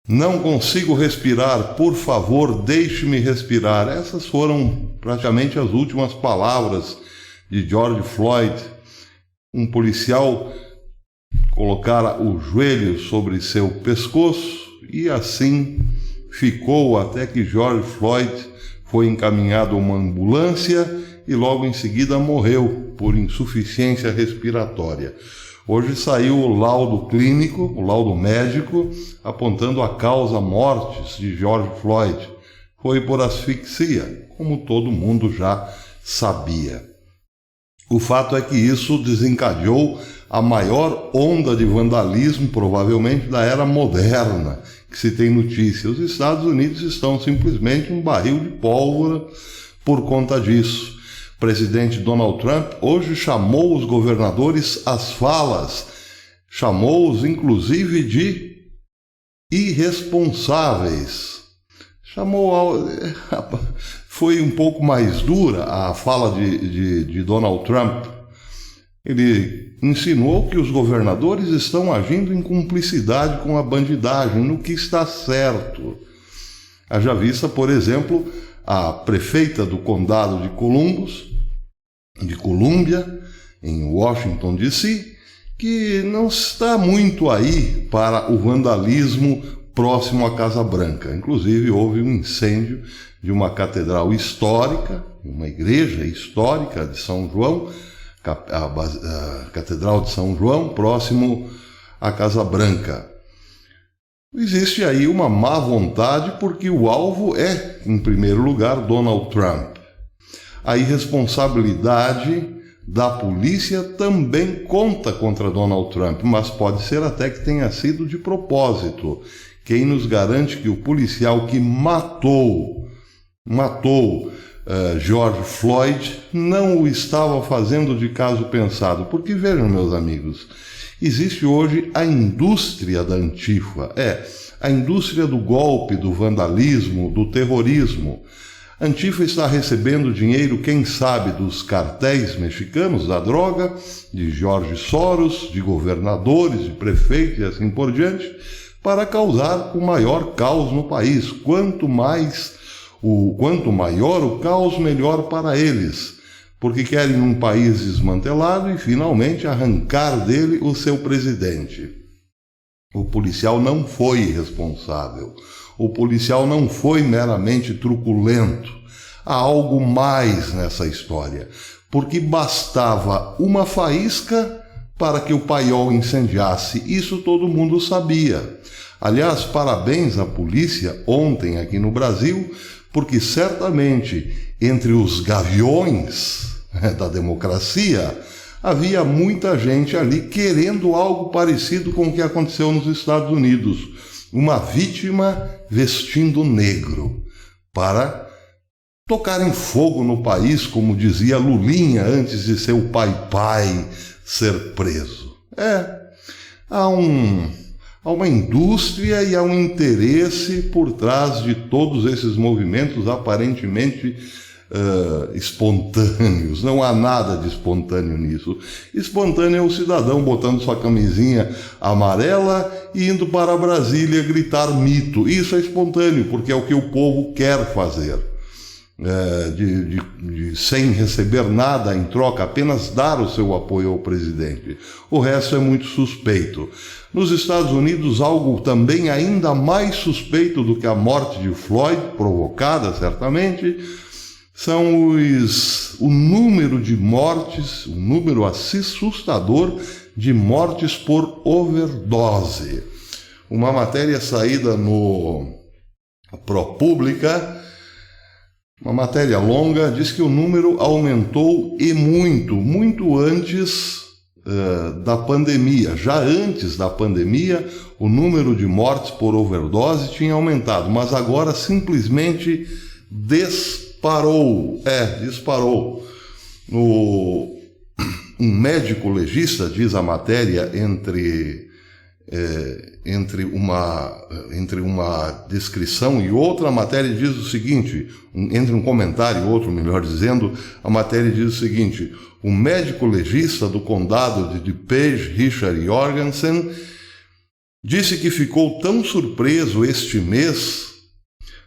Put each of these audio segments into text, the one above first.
Não consigo respirar, por favor, deixe-me respirar. Essas foram praticamente as últimas palavras de George Floyd. Um policial colocara o joelho sobre seu pescoço e assim ficou até que George Floyd foi encaminhado a uma ambulância e logo em seguida morreu por insuficiência respiratória. Hoje saiu o laudo clínico, o laudo médico, apontando a causa mortes de George Floyd. Foi por asfixia, como todo mundo já sabia. O fato é que isso desencadeou a maior onda de vandalismo, provavelmente da era moderna, que se tem notícia. Os Estados Unidos estão simplesmente um barril de pólvora por conta disso. O presidente Donald Trump hoje chamou os governadores às falas, chamou-os inclusive de irresponsáveis. Foi um pouco mais dura a fala de Donald Trump. Ele insinuou que os governadores estão agindo em cumplicidade com a bandidagem, no que está certo. Haja vista, por exemplo, a prefeita do condado de Colômbia, em Washington, D.C., que não está muito aí para o vandalismo próximo à Casa Branca. Inclusive, houve um incêndio de uma catedral histórica, uma igreja histórica de São João, a Catedral de São João, próximo à Casa Branca. Existe aí uma má vontade porque o alvo é, em primeiro lugar, Donald Trump. A irresponsabilidade da polícia também conta contra Donald Trump, mas pode ser até que tenha sido de propósito. Quem nos garante que o policial que matou George Floyd não o estava fazendo de caso pensado? Porque vejam, meus amigos, existe hoje a indústria da Antifa, a indústria do golpe, do vandalismo, do terrorismo. A Antifa está recebendo dinheiro, quem sabe, dos cartéis mexicanos da droga, de George Soros, de governadores, de prefeitos e assim por diante, para causar o maior caos no país. Quanto maior o caos, melhor para eles, porque querem um país desmantelado e finalmente arrancar dele o seu presidente. O policial não foi irresponsável. O policial não foi meramente truculento. Há algo mais nessa história, porque bastava uma faísca para que o paiol incendiasse. Isso todo mundo sabia. Aliás, parabéns à polícia ontem aqui no Brasil, porque certamente entre os gaviões da democracia havia muita gente ali querendo algo parecido com o que aconteceu nos Estados Unidos. Uma vítima vestindo negro para tocarem fogo no país, como dizia Lulinha antes de seu pai ser preso. Há uma indústria e há um interesse por trás de todos esses movimentos aparentemente espontâneos. Não há nada de espontâneo nisso. Espontâneo é o cidadão botando sua camisinha amarela e indo para Brasília gritar mito. Isso é espontâneo, porque é o que o povo quer fazer. Sem receber nada em troca, apenas dar o seu apoio ao presidente. O resto é muito suspeito. Nos Estados Unidos, algo também ainda mais suspeito do que a morte de Floyd, provocada certamente, são o número de mortes, um número assustador de mortes por overdose. Uma matéria saída no ProPublica, uma matéria longa, diz que o número aumentou e muito antes da pandemia. Já antes da pandemia, o número de mortes por overdose tinha aumentado, mas agora simplesmente disparou. Um médico legista, diz a matéria, entre uma descrição e outra, a matéria diz o seguinte, entre um comentário e outro, melhor dizendo, a matéria diz o seguinte: o médico legista do condado de DuPage, Richard Jorgensen, disse que ficou tão surpreso este mês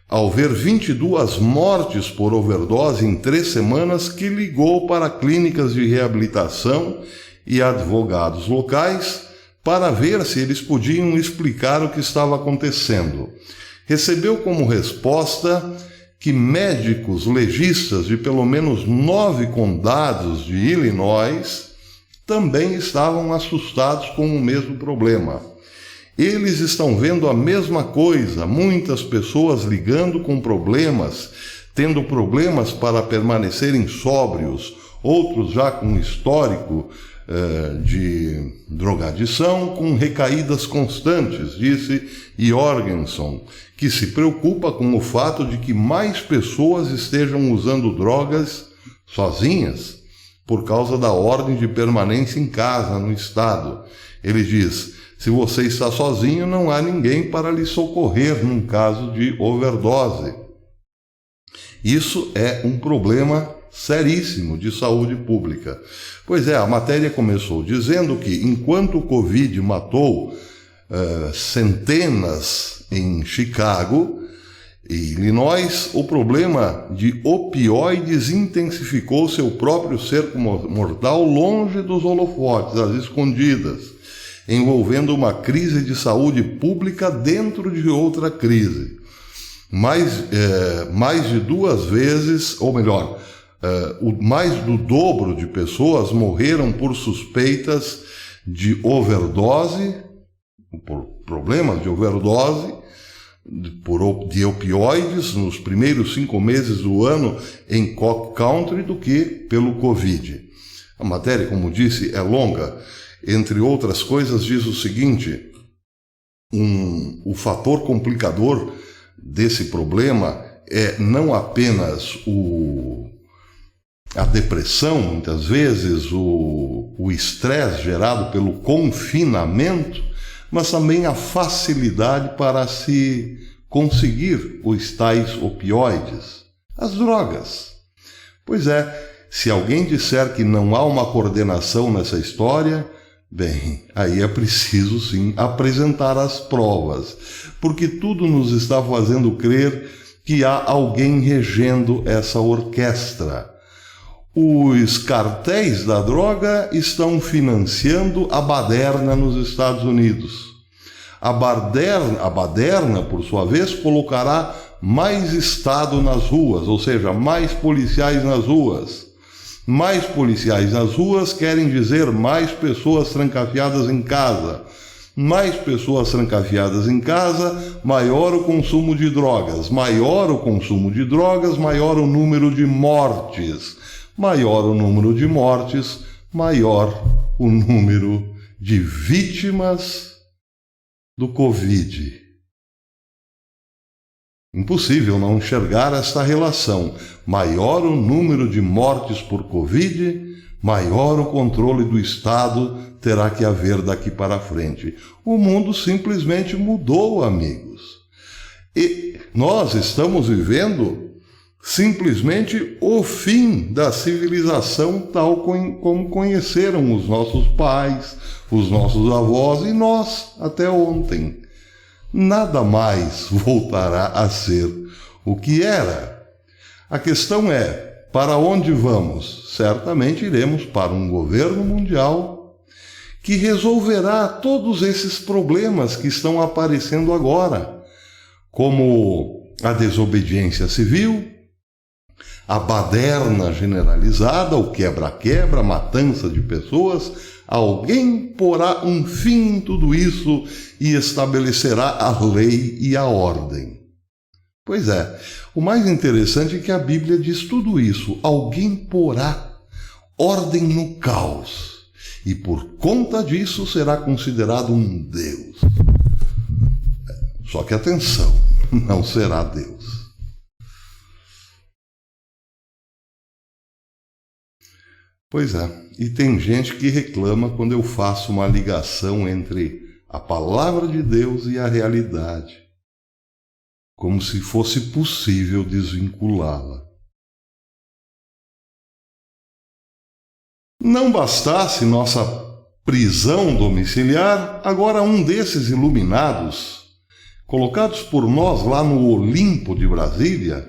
ao ver 22 mortes por overdose em 3 semanas que ligou para clínicas de reabilitação e advogados locais para ver se eles podiam explicar o que estava acontecendo. Recebeu como resposta que médicos legistas de pelo menos 9 condados de Illinois também estavam assustados com o mesmo problema. Eles estão vendo a mesma coisa, muitas pessoas ligando com problemas, tendo problemas para permanecerem sóbrios, outros já com histórico de drogadição, com recaídas constantes, disse Jorgenson, que se preocupa com o fato de que mais pessoas estejam usando drogas sozinhas por causa da ordem de permanência em casa no estado. Ele diz: se você está sozinho, não há ninguém para lhe socorrer num caso de overdose. Isso é um problema seríssimo de saúde pública. Pois é, a matéria começou dizendo que enquanto o Covid matou centenas em Chicago e Illinois, o problema de opioides intensificou seu próprio cerco mortal longe dos holofotes, às escondidas, envolvendo uma crise de saúde pública dentro de outra crise. Mais de 2 vezes, ou melhor, mais do dobro de pessoas morreram por suspeitas de overdose, por problemas de overdose, de opioides nos primeiros 5 meses do ano em Cook County do que pelo Covid. A matéria, como disse, é longa. Entre outras coisas, diz o seguinte: o fator complicador desse problema é não apenas a depressão, muitas vezes, o estresse gerado pelo confinamento, mas também a facilidade para se conseguir os tais opioides, as drogas. Pois é, se alguém disser que não há uma coordenação nessa história, bem, aí é preciso sim apresentar as provas, porque tudo nos está fazendo crer que há alguém regendo essa orquestra. Os cartéis da droga estão financiando a baderna nos Estados Unidos. A baderna, por sua vez, colocará mais Estado nas ruas, ou seja, mais policiais nas ruas. Mais policiais nas ruas querem dizer mais pessoas trancafiadas em casa. Mais pessoas trancafiadas em casa, maior o consumo de drogas. Maior o consumo de drogas, maior o número de mortes. Maior o número de mortes, maior o número de vítimas do Covid. Impossível não enxergar esta relação. Maior o número de mortes por Covid, maior o controle do Estado terá que haver daqui para frente. O mundo simplesmente mudou, amigos. E nós estamos vivendo simplesmente o fim da civilização tal como conheceram os nossos pais, os nossos avós e nós até ontem. Nada mais voltará a ser o que era. A questão é, para onde vamos? Certamente iremos para um governo mundial que resolverá todos esses problemas que estão aparecendo agora, como a desobediência civil, a baderna generalizada, o quebra-quebra, a matança de pessoas. Alguém porá um fim em tudo isso e estabelecerá a lei e a ordem. Pois é, o mais interessante é que a Bíblia diz tudo isso. Alguém porá ordem no caos e por conta disso será considerado um Deus. Só que atenção, não será Deus. Pois é, e tem gente que reclama quando eu faço uma ligação entre a palavra de Deus e a realidade, como se fosse possível desvinculá-la. Não bastasse nossa prisão domiciliar, agora um desses iluminados, colocados por nós lá no Olimpo de Brasília,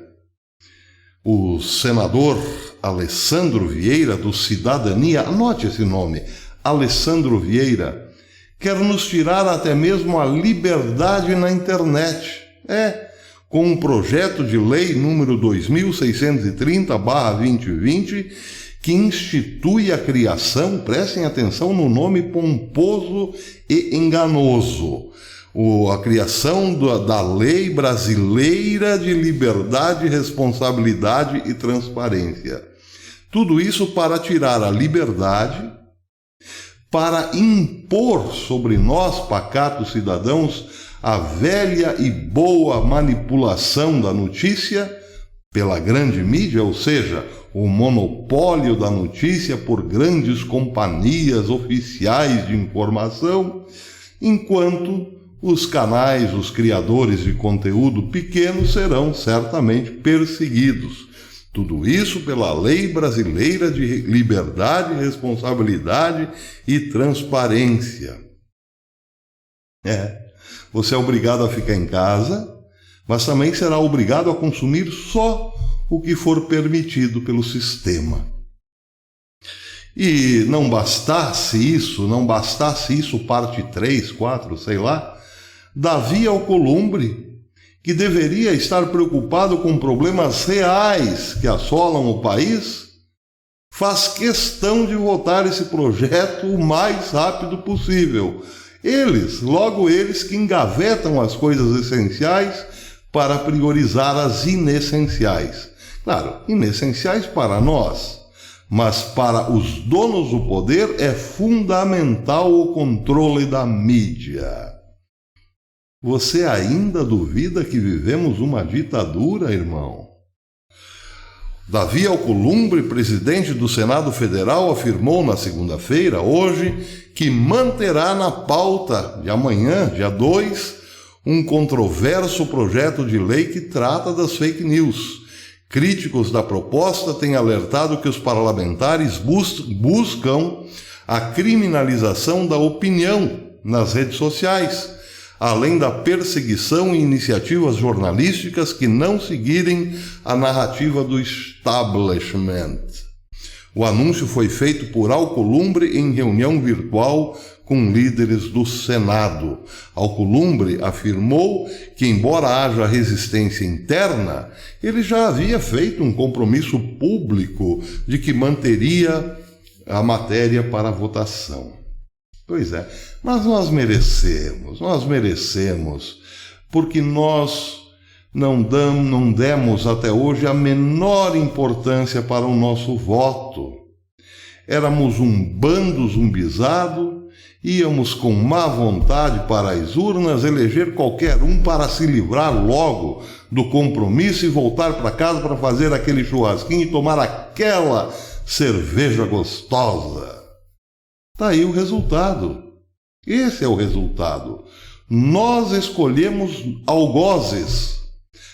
o senador Alessandro Vieira, do Cidadania, anote esse nome, Alessandro Vieira, quer nos tirar até mesmo a liberdade na internet. Com um projeto de lei número 2630/2020, que institui a criação, prestem atenção no nome pomposo e enganoso, a criação da Lei Brasileira de Liberdade, Responsabilidade e Transparência. Tudo isso para tirar a liberdade, para impor sobre nós, pacatos cidadãos, a velha e boa manipulação da notícia pela grande mídia, ou seja, o monopólio da notícia por grandes companhias oficiais de informação, enquanto os canais, os criadores de conteúdo pequenos serão certamente perseguidos. Tudo isso pela Lei Brasileira de Liberdade, Responsabilidade e Transparência. Você é obrigado a ficar em casa, mas também será obrigado a consumir só o que for permitido pelo sistema. E não bastasse isso, parte 3, 4, sei lá, Davi Alcolumbre, que deveria estar preocupado com problemas reais que assolam o país, faz questão de votar esse projeto o mais rápido possível. Logo eles que engavetam as coisas essenciais para priorizar as inessenciais. Claro, inessenciais para nós, mas para os donos do poder é fundamental o controle da mídia. Você ainda duvida que vivemos uma ditadura, irmão? Davi Alcolumbre, presidente do Senado Federal, afirmou na segunda-feira, hoje, que manterá na pauta de amanhã, dia 2, um controverso projeto de lei que trata das fake news. Críticos da proposta têm alertado que os parlamentares buscam a criminalização da opinião nas redes sociais, além da perseguição e iniciativas jornalísticas que não seguirem a narrativa do establishment. O anúncio foi feito por Alcolumbre em reunião virtual com líderes do Senado. Alcolumbre afirmou que, embora haja resistência interna, ele já havia feito um compromisso público de que manteria a matéria para votação. Pois é, mas nós merecemos, porque nós não demos até hoje a menor importância para o nosso voto. Éramos um bando zumbizado, íamos com má vontade para as urnas eleger qualquer um para se livrar logo do compromisso e voltar para casa para fazer aquele churrasquinho e tomar aquela cerveja gostosa. Está aí o resultado. Esse é o resultado. Nós escolhemos algozes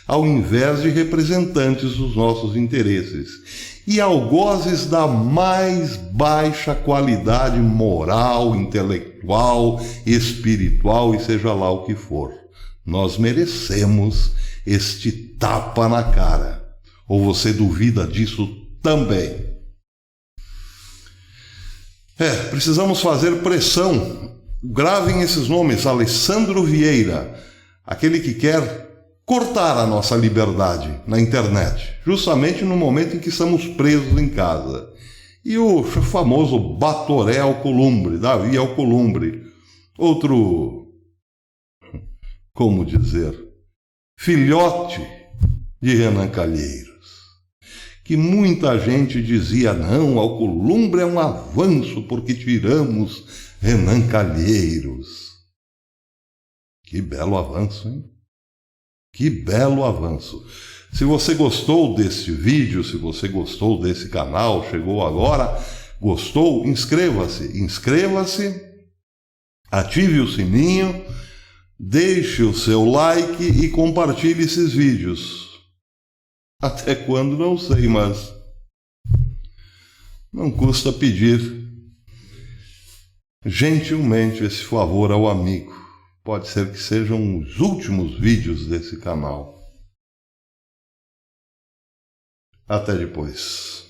ao invés de representantes dos nossos interesses. E algozes da mais baixa qualidade moral, intelectual, espiritual e seja lá o que for. Nós merecemos este tapa na cara. Ou você duvida disso também? Precisamos fazer pressão. Gravem esses nomes: Alessandro Vieira, aquele que quer cortar a nossa liberdade na internet, justamente no momento em que estamos presos em casa. E o famoso Batoré Alcolumbre, Davi Alcolumbre, outro, como dizer, filhote de Renan Calheiros, que muita gente dizia, não, Alcolumbre é um avanço porque tiramos Renan Calheiros. Que belo avanço, hein? Que belo avanço. Se você gostou deste vídeo, se você gostou desse canal, chegou agora, gostou, inscreva-se, ative o sininho, deixe o seu like e compartilhe esses vídeos. Até quando, não sei, mas não custa pedir. gentilmente esse favor ao amigo. Pode ser que sejam os últimos vídeos desse canal. Até depois.